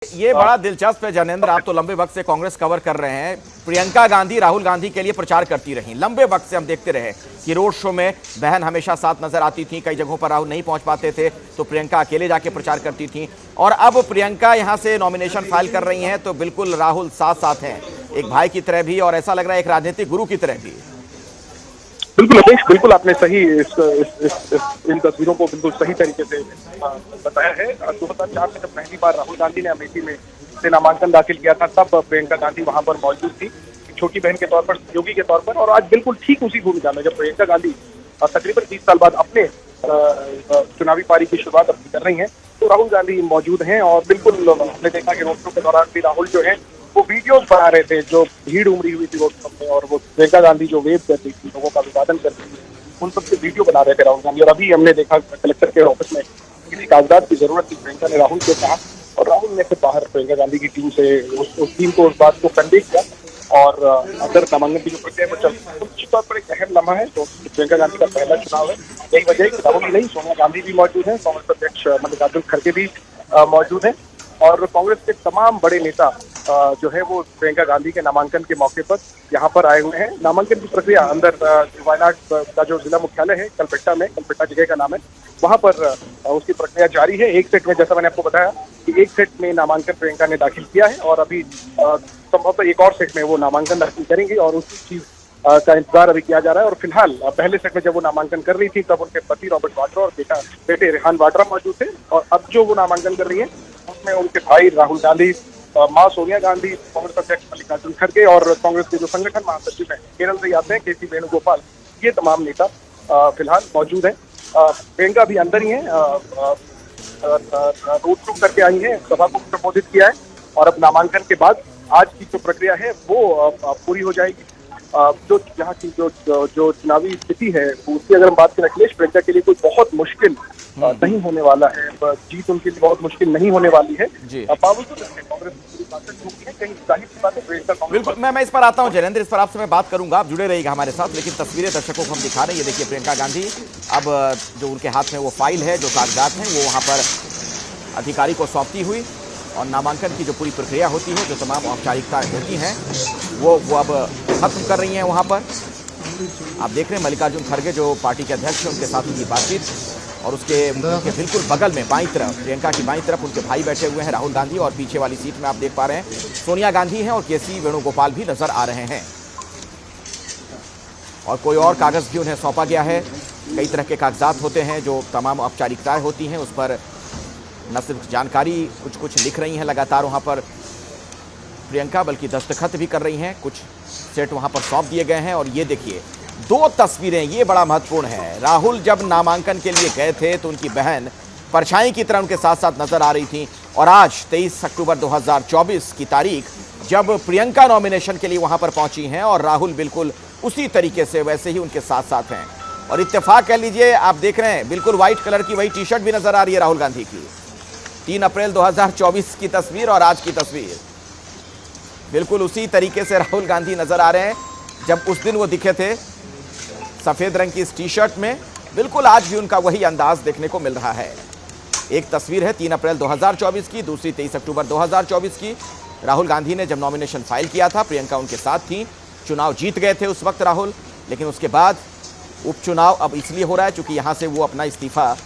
ये बड़ा दिलचस्प है जनेंद्र, आप तो लंबे वक्त से कांग्रेस कवर कर रहे हैं। प्रियंका गांधी राहुल गांधी के लिए प्रचार करती रहीं, लंबे वक्त से हम देखते रहे कि रोड शो में बहन हमेशा साथ नजर आती थी। कई जगहों पर राहुल नहीं पहुंच पाते थे तो प्रियंका अकेले जाके प्रचार करती थी, और अब प्रियंका यहां से नॉमिनेशन फाइल कर रही हैं तो बिल्कुल राहुल साथ साथ हैं, एक भाई की तरह भी और ऐसा लग रहा है एक राजनीतिक गुरु की तरह भी। बिल्कुल अध्यक्ष, बिल्कुल आपने सही इन तस्वीरों को बिल्कुल सही तरीके से बताया है। 2004 में जब पहली बार राहुल गांधी ने अमेठी में से नामांकन दाखिल किया था, तब प्रियंका गांधी वहां पर मौजूद थी, छोटी बहन के तौर पर, सहयोगी के तौर पर। और आज बिल्कुल ठीक उसी भूमिका में जब प्रियंका गांधी तकरीबन 20 साल बाद अपने चुनावी पारी की शुरुआत अपनी कर रही हैं, तो राहुल गांधी मौजूद हैं। और बिल्कुल हमने देखा कि रोड शो के दौरान भी राहुल जो है वो वीडियोस बना रहे थे, जो भीड़ उमड़ी हुई थी रोड शो में, और वो प्रियंका गांधी जो वेव कर रही थी, लोगों का अभिवादन कर रही थी, उन सबसे वीडियो बना रहे थे राहुल गांधी। और अभी हमने देखा कलेक्टर के ऑफिस में किसी कागजात की जरूरत थी, प्रियंका ने राहुल को कहा और राहुल ने फिर बाहर प्रियंका गांधी की टीम से उस टीम को उस बात को कन्वे किया। और अगर नामांकन की जो प्रक्रिया वो चल रही है, तो निश्चित तौर पर एक अहम लम्हा है। तो प्रियंका गांधी का पहला चुनाव है, यही वजह है कि राहुल ही नहीं, सोनिया गांधी भी मौजूद है, कांग्रेस अध्यक्ष मल्लिकार्जुन खड़गे भी मौजूद है, और कांग्रेस के तमाम बड़े नेता जो है वो प्रियंका गांधी के नामांकन के मौके पर यहाँ पर आए हुए हैं। नामांकन की प्रक्रिया अंदर वायनाड का जो जिला मुख्यालय है कलपेट्टा जगह का नाम है, वहां पर उसकी प्रक्रिया जारी है। एक सेट में, जैसा मैंने आपको बताया कि एक सेट में नामांकन प्रियंका ने दाखिल किया है, और अभी संभवतः एक और सेट में वो नामांकन दाखिल करेंगे, और उसी चीज का इंतजार अभी किया जा रहा है। और फिलहाल पहले सेट में जब वो नामांकन कर रही थी, तब उनके पति रॉबर्ट वाड्रा और बेटे रेहान वाड्रा मौजूद थे, और अब जो वो नामांकन कर रही है उसमें उनके भाई राहुल गांधी, मां सोनिया गांधी, कांग्रेस अध्यक्ष मल्लिकार्जुन खड़गे, और कांग्रेस के जो संगठन महासचिव हैं केरल से आते हैं के.सी. वेणुगोपाल, ये तमाम नेता फिलहाल मौजूद हैं। प्रियंका भी अंदर ही है, रोड शो करके आई है, सभा को संबोधित किया है, और अब नामांकन के बाद आज की जो प्रक्रिया है वो पूरी हो जाएगी। जो यहाँ की जो चुनावी स्थिति है उसकी अगर हम बात करें अखिलेश, प्रियंका के लिए कोई बहुत मुश्किल नहीं होने वाला है, जीत उनके लिए बहुत मुश्किल नहीं होने वाली है। बावजूद कांग्रेस की ताकत होती है, कहीं जाहिर सी बात है प्रियंका। बिल्कुल, मैं इस पर आता हूं जनेंद्र, इस पर आपसे मैं बात करूंगा, आप जुड़े रहिएगा हमारे साथ। लेकिन तस्वीरें दर्शकों को हम दिखा रहे हैं, ये देखिए प्रियंका गांधी, अब जो उनके हाथ में वो फाइल है, जो कागजात हैं, वो वहां पर अधिकारी को सौंपती हुई, और नामांकन की जो पूरी प्रक्रिया होती है, जो तमाम औपचारिकताएं होती हैं, वो अब खत्म कर रही हैं वहां पर। आप देख रहे हैं मल्लिकार्जुन खड़गे जो पार्टी के अध्यक्ष हैं, उनके साथ उनकी बातचीत, और उसके बिल्कुल बगल में बाईं तरफ, प्रियंका की बाईं तरफ उनके भाई बैठे हुए हैं राहुल गांधी, और पीछे वाली सीट में आप देख पा रहे हैं सोनिया गांधी हैं, और के.सी. वेणुगोपाल भी नजर आ रहे हैं। और कोई और कागज भी उन्हें सौंपा गया है, कई तरह के कागजात होते हैं, जो तमाम औपचारिकताएं होती हैं, उस पर न सिर्फ जानकारी कुछ लिख रही हैं लगातार वहाँ पर प्रियंका, बल्कि दस्तखत भी कर रही हैं, कुछ सेट वहाँ पर सौंप दिए गए हैं। और ये देखिए दो तस्वीरें, ये बड़ा महत्वपूर्ण है। राहुल जब नामांकन के लिए गए थे तो उनकी बहन परछाई की तरह उनके साथ साथ नजर आ रही थी, और आज 23 अक्टूबर 2024 की तारीख जब प्रियंका नॉमिनेशन के लिए वहाँ पर पहुंची हैं, और राहुल बिल्कुल उसी तरीके से वैसे ही उनके साथ साथ हैं। और इत्तेफाक कह लीजिए, आप देख रहे हैं बिल्कुल व्हाइट कलर की वही टी शर्ट भी नजर आ रही है राहुल गांधी की। 3 अप्रैल 2024 की तस्वीर और आज की तस्वीर, बिल्कुल उसी तरीके से राहुल गांधी नजर आ रहे हैं जब उस दिन वो दिखे थे सफेद रंग की इस टी शर्ट में। बिल्कुल आज भी उनका वही अंदाज देखने को मिल रहा है। एक तस्वीर है 3 अप्रैल 2024 की, दूसरी 23 अक्टूबर 2024 की। राहुल गांधी ने जब नॉमिनेशन फाइल किया था, प्रियंका उनके साथ थी, चुनाव जीत गए थे उस वक्त राहुल, लेकिन उसके बाद उपचुनाव अब इसलिए हो रहा है चूंकि यहां से वो अपना इस्तीफा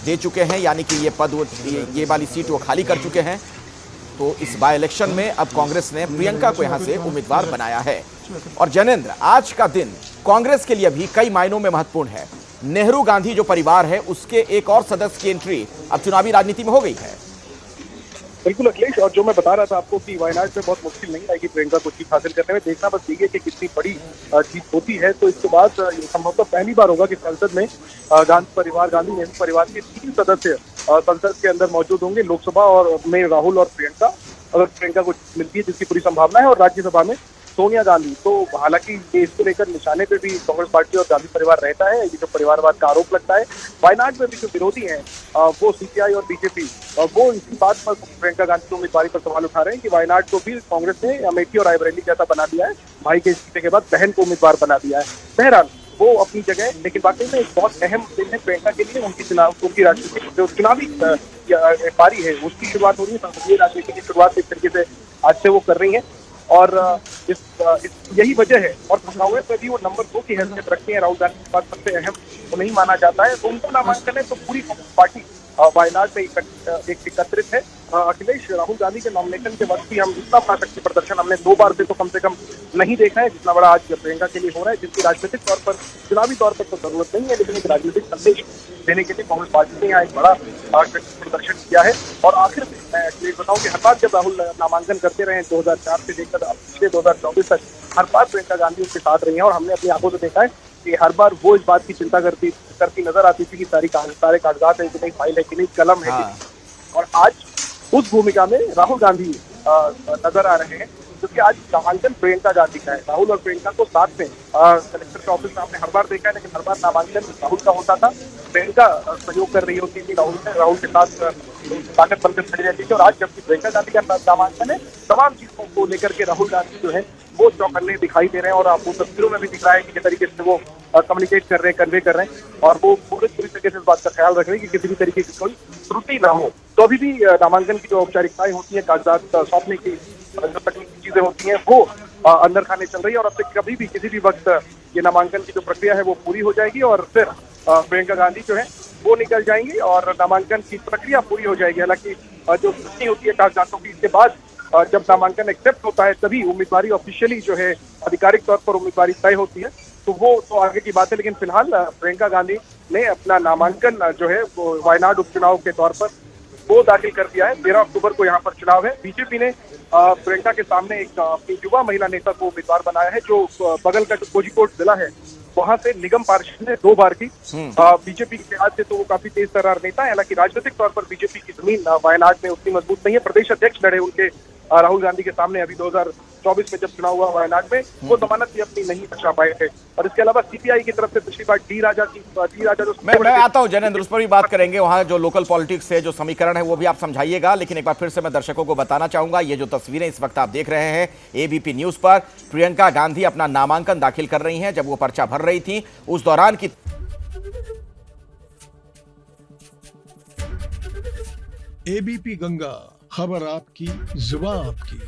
दे चुके हैं, यानी कि ये पद, ये वाली सीट वो खाली कर चुके हैं। तो इस बाय इलेक्शन में अब कांग्रेस ने प्रियंका को यहां से उम्मीदवार बनाया है। और जनेंद्र, आज का दिन कांग्रेस के लिए भी कई मायनों में महत्वपूर्ण है। नेहरू गांधी जो परिवार है, उसके एक और सदस्य की एंट्री अब चुनावी राजनीति में हो गई है। बिल्कुल अखिलेश, और जो मैं बता रहा था आपको कि वायनाड में बहुत मुश्किल नहीं आएगी प्रियंका को जीत हासिल करने में। देखना बस ये कि कितनी बड़ी जीत होती है। तो इसके बाद संभवतः पहली बार होगा कि संसद में गांधी नेहरू परिवार के 3 सदस्य संसद के अंदर मौजूद होंगे। लोकसभा और में राहुल और प्रियंका, अगर प्रियंका को मिलती है, जिसकी पूरी संभावना है, और राज्यसभा में सोनिया गांधी। तो हालांकि ये इसको लेकर निशाने पे भी कांग्रेस पार्टी और गांधी परिवार रहता है, ये जो परिवारवाद का आरोप लगता है। वायनाड में भी जो विरोधी हैं वो सीपीआई और बीजेपी, वो इसी बात पर प्रियंका गांधी की उम्मीदवारी पर सवाल उठा रहे हैं कि वायनाड को भी कांग्रेस ने अमेठी और रायबरेली जैसा बना दिया है, भाई के इस्तीफे के बाद बहन को उम्मीदवार बना दिया है। बहरहाल वो अपनी जगह है। लेकिन वाकई में एक बहुत अहम दिन है प्रियंका के लिए। उनकी राजनीतिक जो चुनावी पारी है उसकी शुरुआत हो रही है। संसदीय राजनीति की शुरुआत इस तरीके से आज से वो कर रही है और यही वजह है। और कांग्रेस में भी वो नंबर 2 की हैसियत रखती है। राहुल गांधी के पास सबसे अहम वो नहीं माना जाता है, तो उनका नामांकन है तो पूरी कांग्रेस पार्टी वायनाड में एकत्रित है। अखिलेश राहुल गांधी के नॉमिनेशन के वक्त भी हम इतना बड़ा शक्ति प्रदर्शन हमने 2 बार से तो कम से कम नहीं देखा है जितना बड़ा आज प्रियंका के लिए हो रहा है, जिसकी राजनीतिक तौर पर चुनावी तौर पर तो जरूरत नहीं है, लेकिन एक राजनीतिक संदेश देने के लिए कांग्रेस पार्टी ने यहाँ एक बड़ा शक्ति प्रदर्शन किया है। और आखिर में मैं ये बताऊं कि हर बार जब राहुल नामांकन करते रहे 2004 से लेकर पिछले 2024 तक हर बार प्रियंका गांधी उसके साथ रही है और हमने अपनी आंखों से देखा है कि हर बार वो इस बात की चिंता करती नजर आती थी कि सारे कागजात है कि नहीं, फाइल है कि नहीं, कलम है कि नहीं। और आज उस भूमिका में राहुल गांधी नजर आ रहे हैं, क्योंकि आज नामांकन प्रियंका गांधी का है। राहुल और प्रियंका को साथ में कलेक्टर के ऑफिस में आपने हर बार देखा है, लेकिन हर बार नामांकन राहुल का होता था, प्रियंका सहयोग कर रही होती थी राहुल के साथ ताकत बनकर खड़ी रहती थी। और आज जबकि प्रियंका गांधी का नामांकन है, तमाम चीजों को लेकर के राहुल गांधी जो है वो चौकन्ने दिखाई दे रहे हैं और आपको तस्वीरों में भी दिख रहा है कि किस तरीके से वो कम्युनिकेट कर रहे हैं, कन्वे कर रहे हैं और वो पूरी तरीके से इस बात का ख्याल रख रहे हैं कि किसी भी तरीके की कोई त्रुटि ना हो। तो अभी भी नामांकन की जो औपचारिकताएं होती है, कागजात सौंपने की जो तकनीकी चीजें होती हैं वो अंदर खाने चल रही है और अब तक कभी भी किसी भी वक्त ये नामांकन की जो प्रक्रिया है वो पूरी हो जाएगी और फिर प्रियंका गांधी जो है वो निकल जाएंगी और नामांकन की प्रक्रिया पूरी हो जाएगी। हालांकि जो पुष्टि होती है कागजातों की, इसके बाद जब नामांकन एक्सेप्ट होता है तभी उम्मीदवारी ऑफिशियली जो है आधिकारिक तौर पर उम्मीदवारी तय होती है, तो वो तो आगे की बात है। लेकिन फिलहाल प्रियंका गांधी ने अपना नामांकन जो है वो वायनाड उपचुनाव के तौर पर वो दाखिल कर दिया है। 13 अक्टूबर को यहाँ पर चुनाव है। बीजेपी ने प्रियंका के सामने एक अपनी युवा महिला नेता को उम्मीदवार बनाया है, जो बगल का जो कोझिकोड जिला है वहां से निगम पार्षद ने 2 बार की। बीजेपी के लिहाज से तो वो काफी तेज तर्रार नेता है, हालांकि राजनीतिक तौर पर बीजेपी की जमीन वायनाड में उतनी मजबूत नहीं है। प्रदेश अध्यक्ष लड़े उनके राहुल गांधी के सामने अभी 2024 में जब चुनाव हुआ वायनाड में, वो जमानत भी अपनी नहीं बचा पाए थे। और इसके अलावा सीपीआई की तरफ से पिछली बार डी राजा जो मैं आता हूं जैनेंद्र, उस पर भी बात करेंगे। वहां जो लोकल पॉलिटिक्स से जो समीकरण है वो भी आप समझाइएगा, लेकिन एक बार फिर से मैं दर्शकों को बताना चाहूंगा, ये जो तस्वीरें इस वक्त आप देख रहे हैं एबीपी न्यूज पर, प्रियंका गांधी अपना नामांकन दाखिल कर रही हैं। जब वो पर्चा भर रही थी उस दौरान की एबीपी गंगा, खबर आपकी, जुबान आपकी।